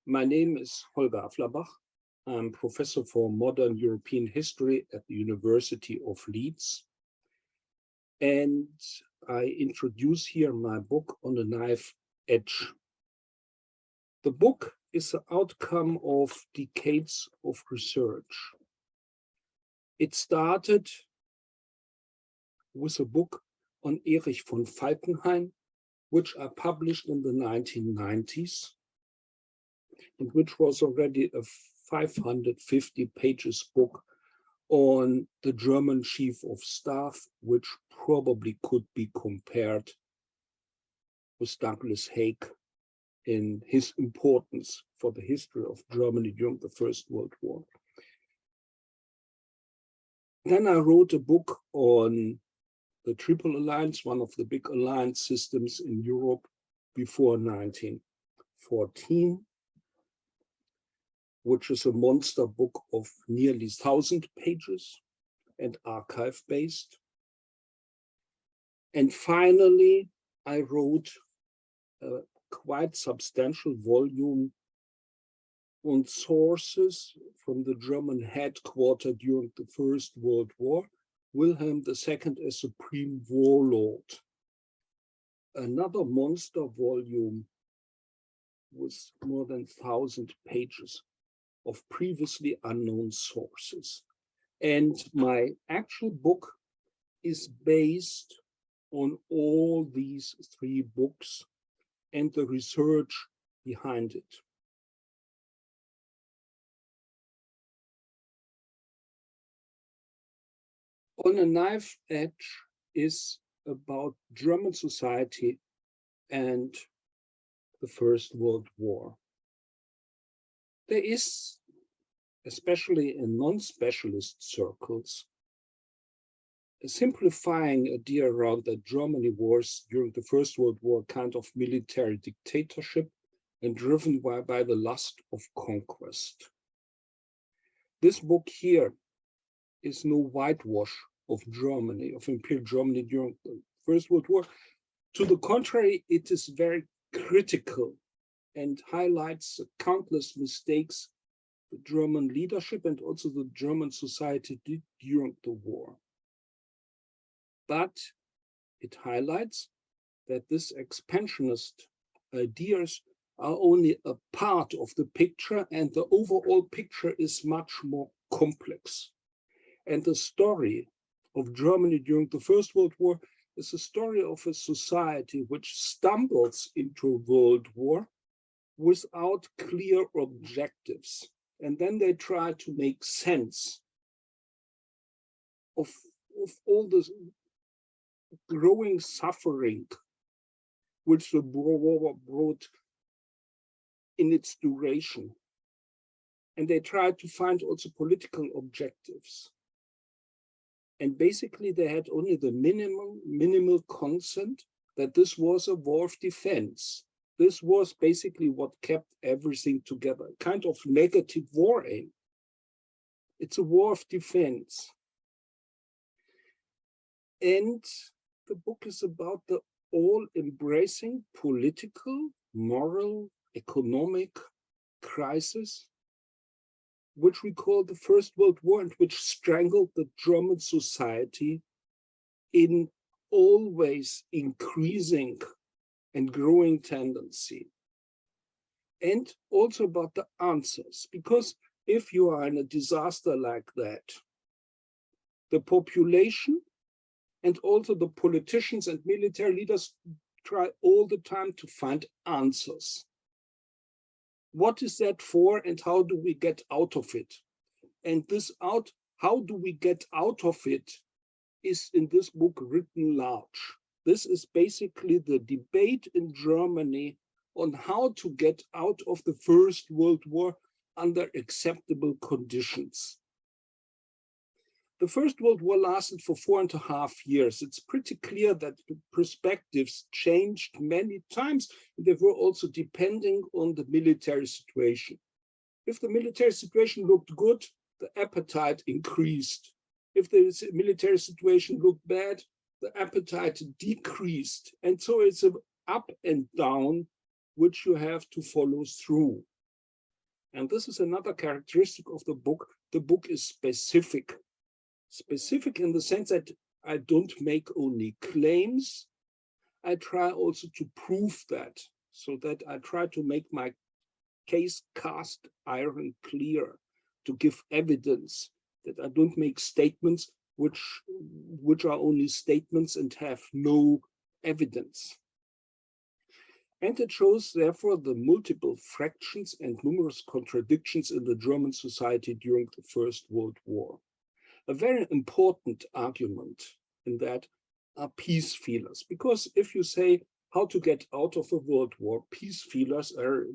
My name is Holger Afflerbach. I'm professor for modern European history at the University of Leeds. And I introduce here my book On the Knife Edge. The book is the outcome of decades of research. It started with a book on Erich von Falkenhayn, which I published in the 1990s, and which was already a 550 pages book on the German chief of staff, which probably could be compared with Douglas Haig in his importance for the history of Germany during the First World War. Then I wrote a book on the Triple Alliance, one of the big alliance systems in Europe before 1914, which is a monster book of nearly 1,000 pages and archive-based. And finally, I wrote a quite substantial volume on sources from the German headquarters during the First World War, Wilhelm II as Supreme Warlord. Another monster volume with more than 1,000 pages of previously unknown sources. And my actual book is based on all these three books and the research behind it. On a Knife Edge is about German society and the First World War. There is, especially in non-specialist circles, a simplifying idea around that Germany was, during the First World War, kind of military dictatorship and driven by the lust of conquest. This book here is no whitewash of Germany, of Imperial Germany during the First World War. To the contrary, it is very critical and highlights the countless mistakes the German leadership and also the German society did during the war. But it highlights that these expansionist ideas are only a part of the picture, and the overall picture is much more complex. And the story of Germany during the First World War is a story of a society which stumbles into World War without clear objectives. And then they try to make sense of all this growing suffering which the war brought in its duration. And they tried to find also political objectives. And basically they had only the minimal consent that this was a war of defense. This was basically what kept everything together, a kind of negative war aim. It's a war of defense. And the book is about the all-embracing political, moral, economic crisis, which we call the First World War, and which strangled the German society in always increasing and growing tendency. And also about the answers, because if you are in a disaster like that, the population and also the politicians and military leaders try all the time to find answers. What is that for, and how do we get out of it? And how do we get out of it is in this book written large. This is basically the debate in Germany on how to get out of the First World War under acceptable conditions. The First World War lasted for 4.5 years. It's pretty clear that the perspectives changed many times. They were also depending on the military situation. If the military situation looked good, the appetite increased. If the military situation looked bad, the appetite decreased. And so it's an up and down, which you have to follow through. And this is another characteristic of the book. The book is specific. Specific in the sense that I don't make only claims, I try also to prove that, so that I try to make my case cast iron clear, to give evidence, that I don't make statements which are only statements and have no evidence. And it shows, therefore, the multiple fractions and numerous contradictions in the German society during the First World War. A very important argument in that are peace feelers, because if you say how to get out of the World War, peace feelers are,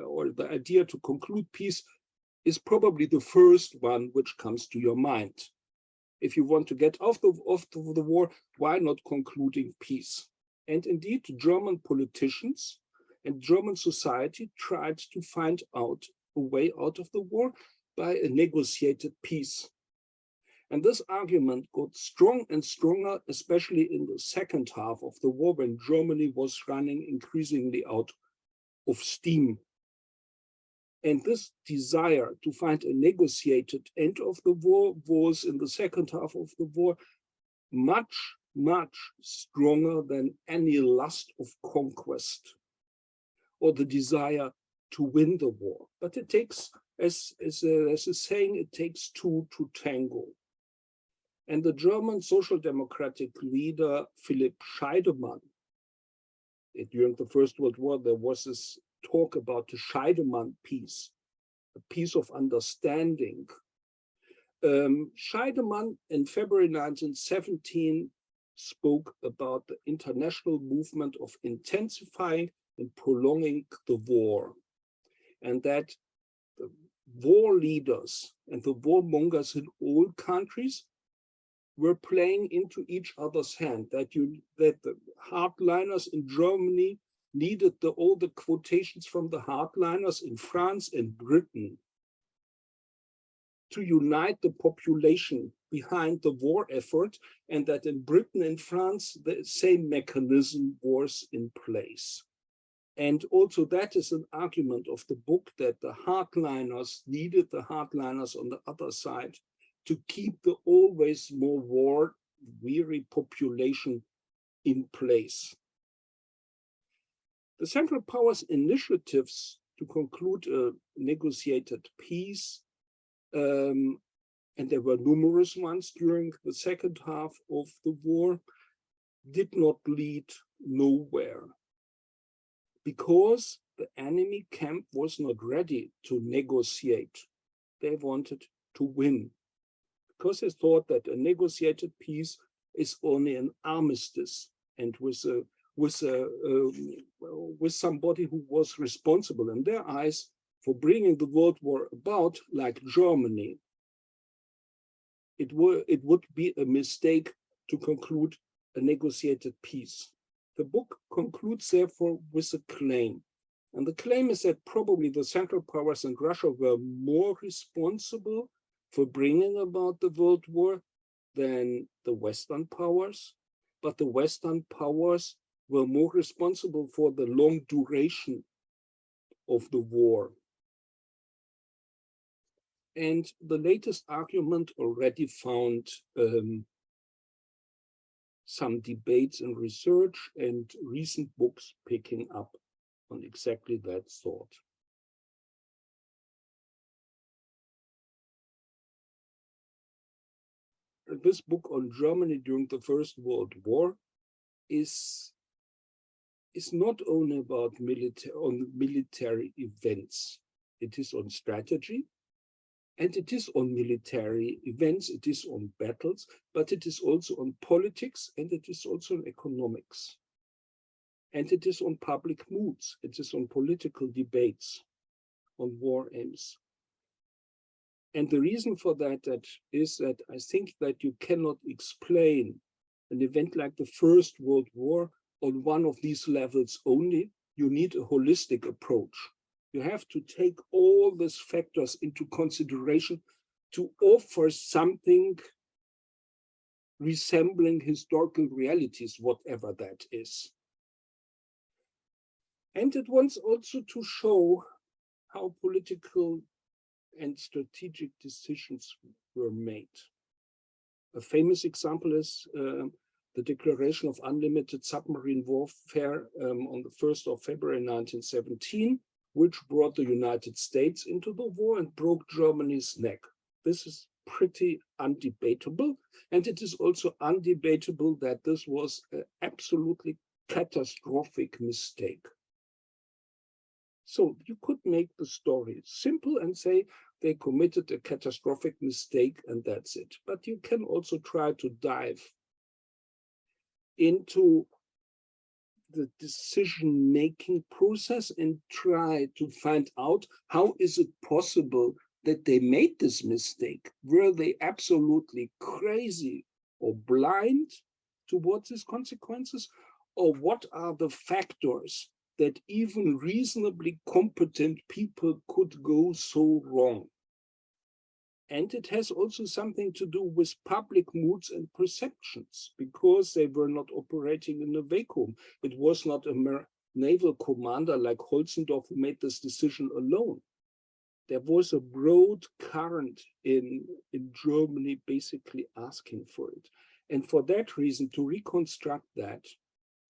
or the idea to conclude peace is probably the first one which comes to your mind. If you want to get off the war, why not concluding peace? And indeed, German politicians and German society tried to find out a way out of the war by a negotiated peace. And this argument got strong and stronger, especially in the second half of the war, when Germany was running increasingly out of steam. And this desire to find a negotiated end of the war was, in the second half of the war, much, much stronger than any lust of conquest or the desire to win the war. But it takes, as a saying, it takes two to tango. And the German social democratic leader, Philipp Scheidemann, during the First World War, there was this talk about the Scheidemann peace, a peace of understanding. Scheidemann in February 1917 spoke about the international movement of intensifying and prolonging the war, and that the war leaders and the warmongers in all countries were playing into each other's hand, that the hardliners in Germany needed all the quotations from the hardliners in France and Britain to unite the population behind the war effort, and that in Britain and France, the same mechanism was in place. And also that is an argument of the book, that the hardliners needed the hardliners on the other side to keep the always more war-weary population in place. The Central Powers initiatives to conclude a negotiated peace, and there were numerous ones during the second half of the war, did not lead nowhere, because the enemy camp was not ready to negotiate. They wanted to win, because they thought that a negotiated peace is only an armistice, and with somebody who was responsible in their eyes for bringing the World War about, like Germany. It would be a mistake to conclude a negotiated peace. The book concludes, therefore, with a claim. And the claim is that probably the Central Powers and Russia were more responsible for bringing about the World War than the Western powers, but the Western powers were more responsible for the long duration of the war. And the latest argument already found some debates and research, and recent books picking up on exactly that thought. This book on Germany during the First World War is not only about military events. It is on strategy, and it is on military events, it is on battles, but it is also on politics, and it is also on economics. And it is on public moods, it is on political debates, on war aims. And the reason for that is that I think that you cannot explain an event like the First World War on one of these levels only. You need a holistic approach. You have to take all these factors into consideration to offer something resembling historical realities, whatever that is. And it wants also to show how political and strategic decisions were made. A famous example is the declaration of unlimited submarine warfare on the 1st of February 1917, which brought the United States into the war and broke Germany's neck. This is pretty undebatable, and it is also undebatable that this was an absolutely catastrophic mistake. So you could make the story simple and say they committed a catastrophic mistake and that's it. But you can also try to dive into the decision-making process and try to find out how is it possible that they made this mistake? Were they absolutely crazy or blind towards these consequences? Or what are the factors that even reasonably competent people could go so wrong? And it has also something to do with public moods and perceptions, because they were not operating in a vacuum. It was not a naval commander like Holzendorf who made this decision alone. There was a broad current in Germany basically asking for it. And for that reason, to reconstruct that,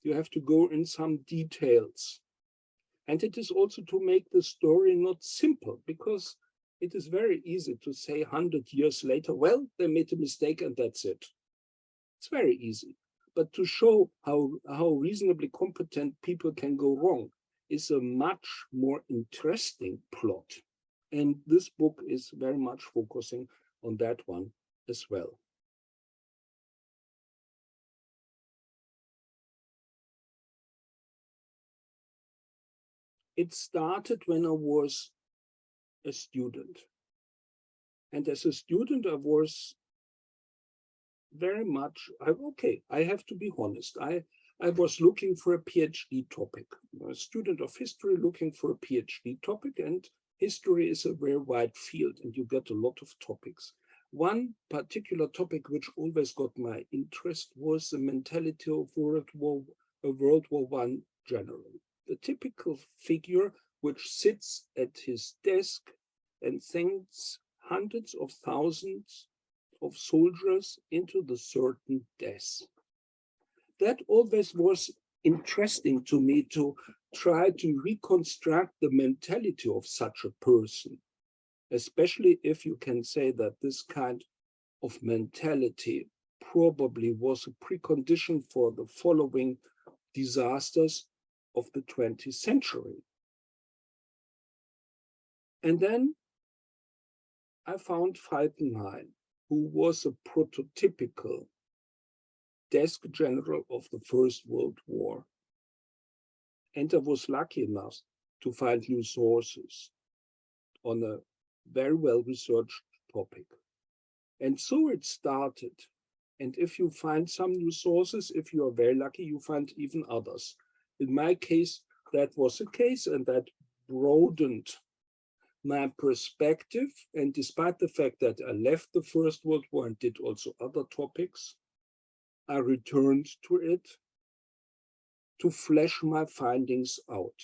you have to go in some details. And it is also to make the story not simple, because it is very easy to say 100 years later, well, they made a mistake and that's it. It's very easy. But to show how reasonably competent people can go wrong is a much more interesting plot. And this book is very much focusing on that one as well. It started when I was a student. And as a student, I was very much, I have to be honest. I was looking for a PhD topic. I'm a student of history looking for a PhD topic, and history is a very wide field and you get a lot of topics. One particular topic which always got my interest was the mentality of World War I general. The typical figure which sits at his desk and thinks hundreds of thousands of soldiers into the certain death. That always was interesting to me, to try to reconstruct the mentality of such a person, especially if you can say that this kind of mentality probably was a precondition for the following disasters of the 20th century. And then I found Falkenhayn, who was a prototypical desk general of the First World War. And I was lucky enough to find new sources on a very well-researched topic. And so it started. And if you find some new sources, if you are very lucky, you find even others. In my case, that was the case, and that broadened my perspective. And despite the fact that I left the First World War and did also other topics, I returned to it to flesh my findings out.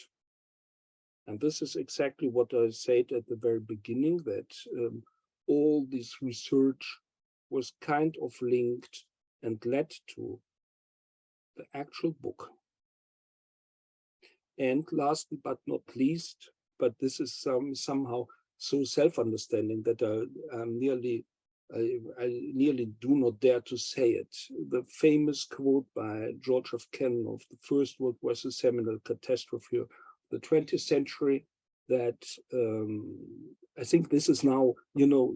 And this is exactly what I said at the very beginning, that all this research was kind of linked and led to the actual book. And last but not least, but this is somehow so self-understanding that I nearly do not dare to say it. The famous quote by George F. Kennan of the First World War, a seminal catastrophe of the 20th century, that I think this is now,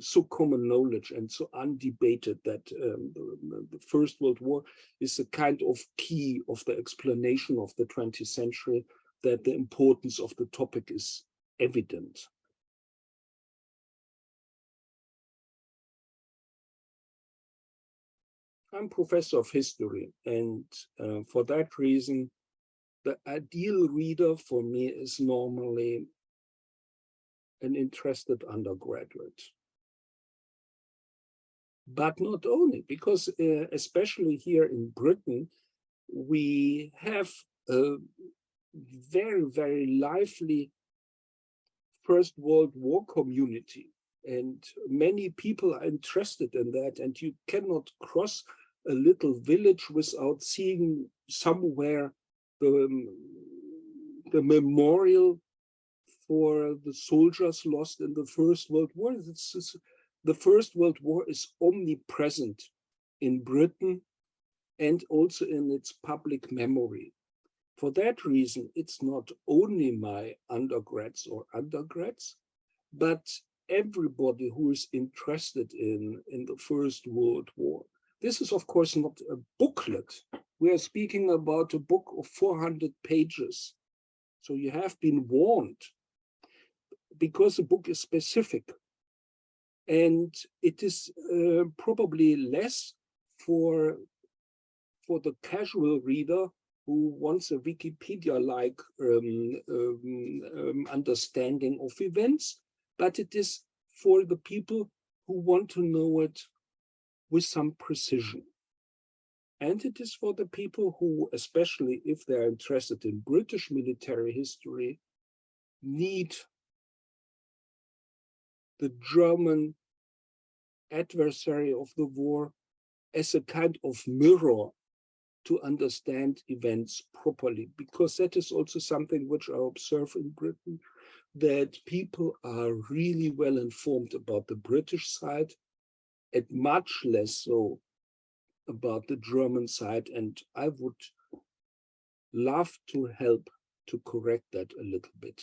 so common knowledge and so undebated that the First World War is a kind of key of the explanation of the 20th century, that the importance of the topic is evident. I'm professor of history, and for that reason, the ideal reader for me is normally an interested undergraduate. But not only, because especially here in Britain, we have a very, very lively First World War community. And many people are interested in that, and you cannot cross a little village without seeing somewhere the memorial for the soldiers lost in the First World War. The First World War is omnipresent in Britain and also in its public memory. For that reason, it's not only my undergrads or undergrads, but everybody who is interested in the First World War. This is, of course, not a booklet. We are speaking about a book of 400 pages. So you have been warned, because the book is specific. And it is probably less for the casual reader who wants a Wikipedia-like understanding of events, but it is for the people who want to know it with some precision. And it is for the people who, especially if they're interested in British military history, need the German adversary of the war as a kind of mirror to understand events properly, because that is also something which I observe in Britain, that people are really well informed about the British side and much less so about the German side. And I would love to help to correct that a little bit.